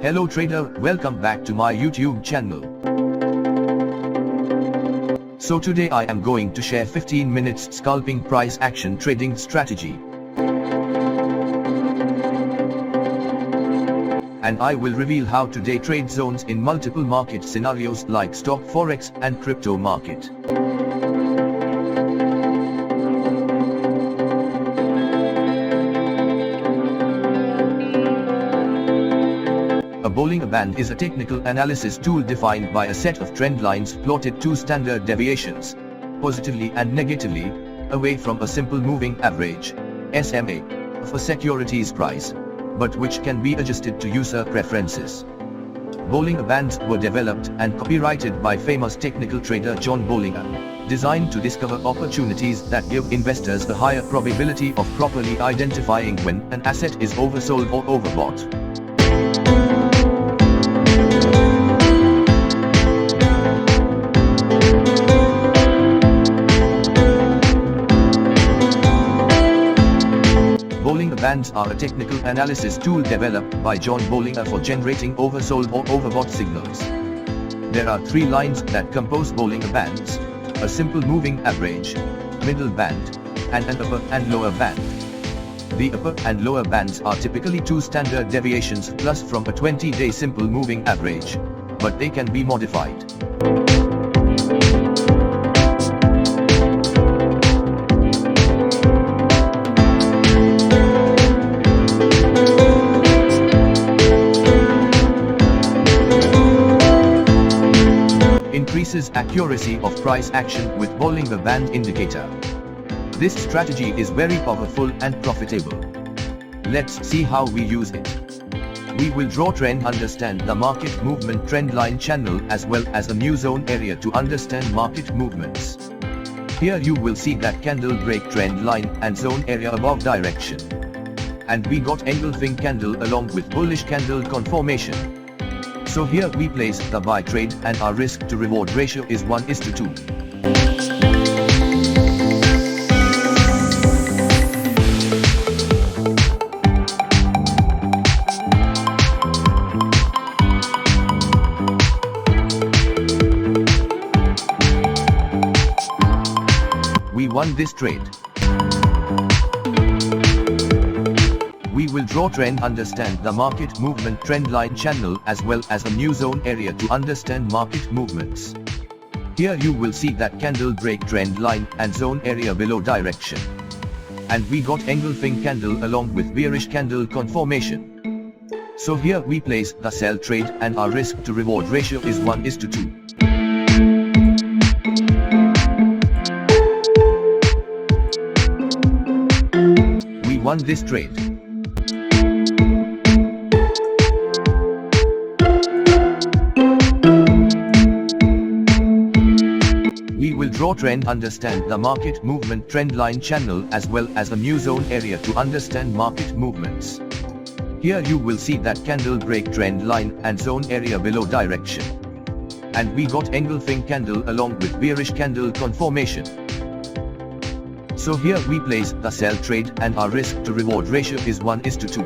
Hello trader, welcome back to my YouTube channel. So today I am going to share 15 minutes scalping price action trading strategy. And I will reveal how to day trade zones in multiple market scenarios like stock, forex and crypto market. A Bollinger Band is a technical analysis tool defined by a set of trend lines plotted two standard deviations, positively and negatively, away from a simple moving average, SMA, of a security's price, but which can be adjusted to user preferences. Bollinger Bands were developed and copyrighted by famous technical trader John Bollinger, designed to discover opportunities that give investors a higher probability of properly identifying when an asset is oversold or overbought. Bollinger Bands are a technical analysis tool developed by John Bollinger for generating oversold or overbought signals. There are three lines that compose Bollinger Bands: a simple moving average, middle band, and an upper and lower band. The upper and lower bands are typically two standard deviations plus from a 20-day simple moving average, but they can be modified. Increases accuracy of price action with Bollinger Band indicator. This strategy is very powerful and profitable. Let's see how we use it. We will draw trend, understand the market movement trend line channel as well as a new zone area to understand market movements. Here you will see that candle break trend line and zone area above direction. And we got engulfing candle along with bullish candle conformation. So here we place the buy trade and our risk to reward ratio is 1:2. We won this trade. We will draw trend, understand the market movement trend line channel as well as a new zone area to understand market movements. Here you will see that candle break trend line and zone area below direction. And we got engulfing candle along with bearish candle conformation. So here we place the sell trade and our risk to reward ratio is 1:2. We won this trade. We will draw trend, understand the market movement trend line channel as well as a new zone area to understand market movements. Here you will see that candle break trend line and zone area below direction. And we got engulfing candle along with bearish candle conformation. So here we place the sell trade and our risk to reward ratio is 1:2.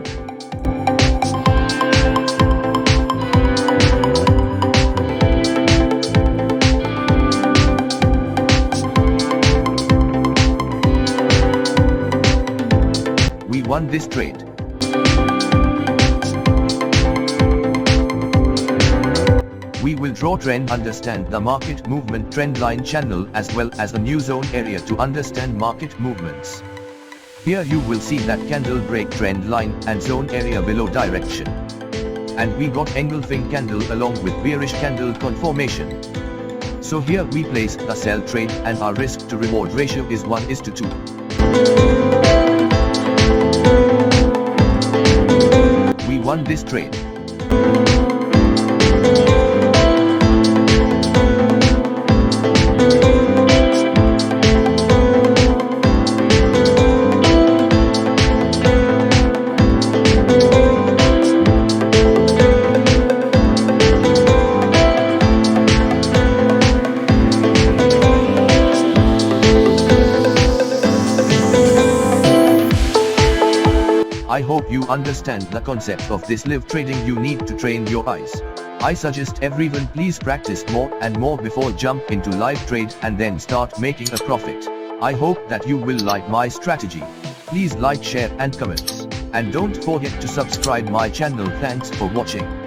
We won this trade. We will draw trend, understand the market movement trend line channel as well as a new zone area to understand market movements. Here you will see that candle break trend line and zone area below direction. And we got engulfing candle along with bearish candle conformation. So here we place the sell trade and our risk to reward ratio is 1:2. We won this trade. I hope you understand the concept of this live trading. You need to train your eyes. I suggest everyone please practice more and more before jump into live trade and then start making a profit. I hope that you will like my strategy. Please like, share and comments. And don't forget to subscribe my channel. Thanks for watching.